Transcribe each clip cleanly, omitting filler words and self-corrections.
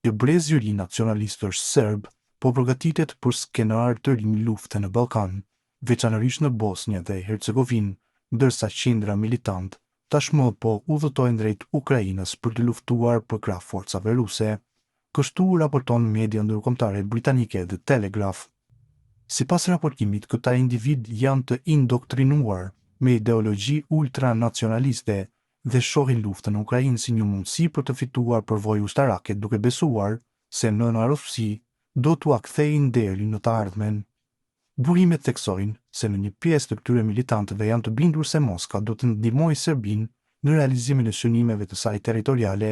që brezi i ri nacionalist është serb, po përgatitet për skenar të rinj lufte në Ballkan, veçanërisht në Bosnjë dhe Hercegovinë, ndërsa qendra militant tashmë po udhëtojnë drejt Ukrainës për të luftuar për krah forcave ruse. Kështu raporton media ndërkombëtare britanike The Telegraph. Sipas raportimit, këta individ janë të indoktrinuar me ideologji ultranacionaliste dhe shohin luftën në Ukrainë si një mundësi për të fituar përvojë ushtarake, duke besuar se nëna Rusi do t'u kthejë nderin në të ardhmen. Burimet theksojnë se në një pjesë të këtyre militantëve janë të bindur se Moska do të ndihmojë Serbinë në realizimin e synimeve të saj territoriale,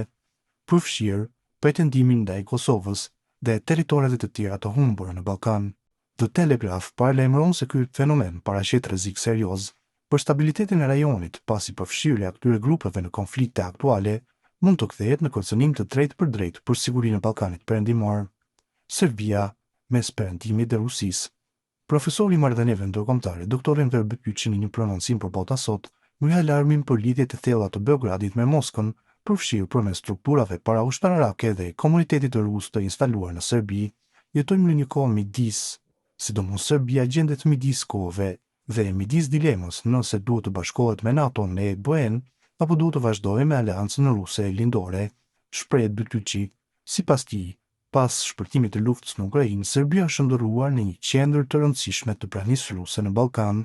përfshirë pretendimin ndaj Kosovës dhe territoret të tjera të humbura në Ballkan. The Telegraph paralajmëron se ky fenomen paraqet rrezik serioz për stabilitetin e rajonit, pasi përfshirja e këtyre grupeve në konflikte aktuale mund të kthehet në kërcënim të drejtë për drejtë për sigurinë e Ballkanit Perëndimor. Serbia mes perëndimit dhe Rusisë. Profesori i marrëdhënieve ndërkombëtare, Dr. Enver Bekyçi, në një prononcim për Bota Sot, ngri alarmin për lidhjet e thella të Beogradit me Moskën, përfshirë përmes strukturave paraushtarake dhe komunitetit të rus të instaluar në Serbi. Jetojmë në një kohë midis, sidomos Serbia gjendet midis kohëve dhe midis dilemës nëse duhet të bashkohet me NATO në EBN apo duhet të vazhdojë me aleancën ruse lindore, shpreh Bekyçi. Sipas tij, pas shpërtimit të luftës në Ukrainë, Serbia është ndërruar në një qendër të rëndësishme të pranisë ruse në Ballkan.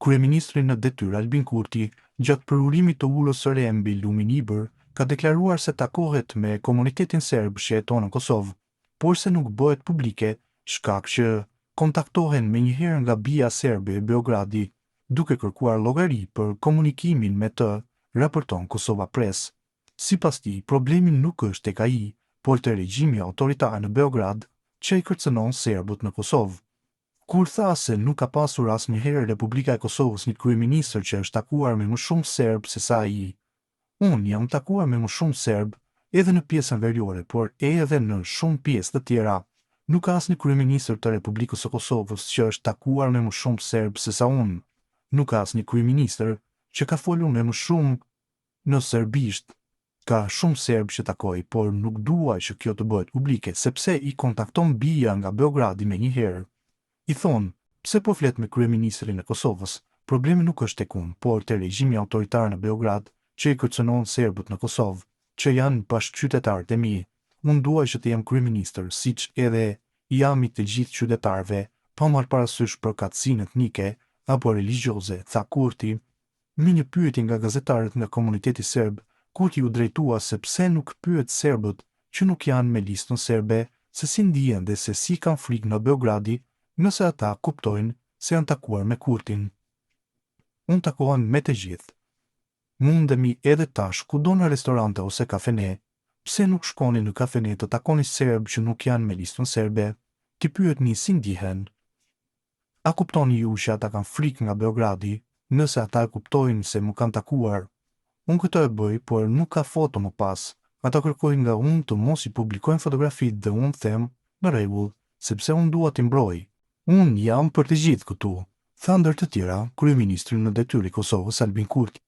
Kryeministri në detyrë Albin Kurti, gjatë përurimit të ulës së re mbi lumin Ibër, ka deklaruar se takohet me komunitetin serb që jeton në Kosovë, por se nuk bëhet publike, shkak që kontaktohen menjëherë nga bija serbe e Beogradi, duke kërkuar llogari për komunikimin me të, raporton Kosova Press. Sipas tij, problemi nuk është tek ai, por te regjimi autoritar në Beograd, që i kërcënon serbët në Kosovë. Kur tha se nuk ka pasur asnjëherë Republika e Kosovës një kryeministër që është takuar me më shumë serb se sa ai. Unë jam takuar me më shumë serb edhe në pjesën veriore, por edhe në shumë pjesë të tjera. Nuk ka asnjë kryeministër të Republikës së Kosovës që është takuar me më shumë serb se sa unë. Nuk ka asnjë kryeministër që ka folur me më shumë në serbisht. Ka shumë serb që takoj, por nuk duaj që kjo të bëhet publike, sepse i kontakton bija nga Beogradi menjëherë. I thonë, pse po flet me kryeministrin e Kosovës? Problemi nuk është tek unë, por te regjimi autoritar në Beograd, që i kërcënon serbët në Kosovë, që janë bashkëqytetarët e mi. Unë duaj që të jem kryeministër, siç edhe jam i të gjithë qytetarëve, pa marrë parasysh përkatësinë etnike apo religjioze, tha Kurti. Me një pyetje nga gazetarët nga komuniteti serb, Kurti u drejtua se pse nuk pyet serbët që nuk janë me listën serbe, se si ndihen dhe se si kanë frikë në Beogradi, nëse ata kuptojnë se janë takuar me Kurtin. Unë takohem me të gjithë. Mundemi edhe tash kudo në restorante ose kafene, pse nuk shkoni në kafene të takoni serb që nuk janë me listën serbe, ti pyetni si ndihen. A kuptoni ju që ata kanë frikë nga Beogradi, nëse ata e kuptojnë se më kanë takuar? Unë këtë e bëj, por nuk ka foto më pas. Ata kërkojnë nga unë të mos i publikojnë fotografitë dhe unë them, në rregull, sepse unë dua t'i mbroj. Unë jam për të gjithë këtu, tha ndër të tjera kryeministri në detyrë i Kosovës Albin Kurti.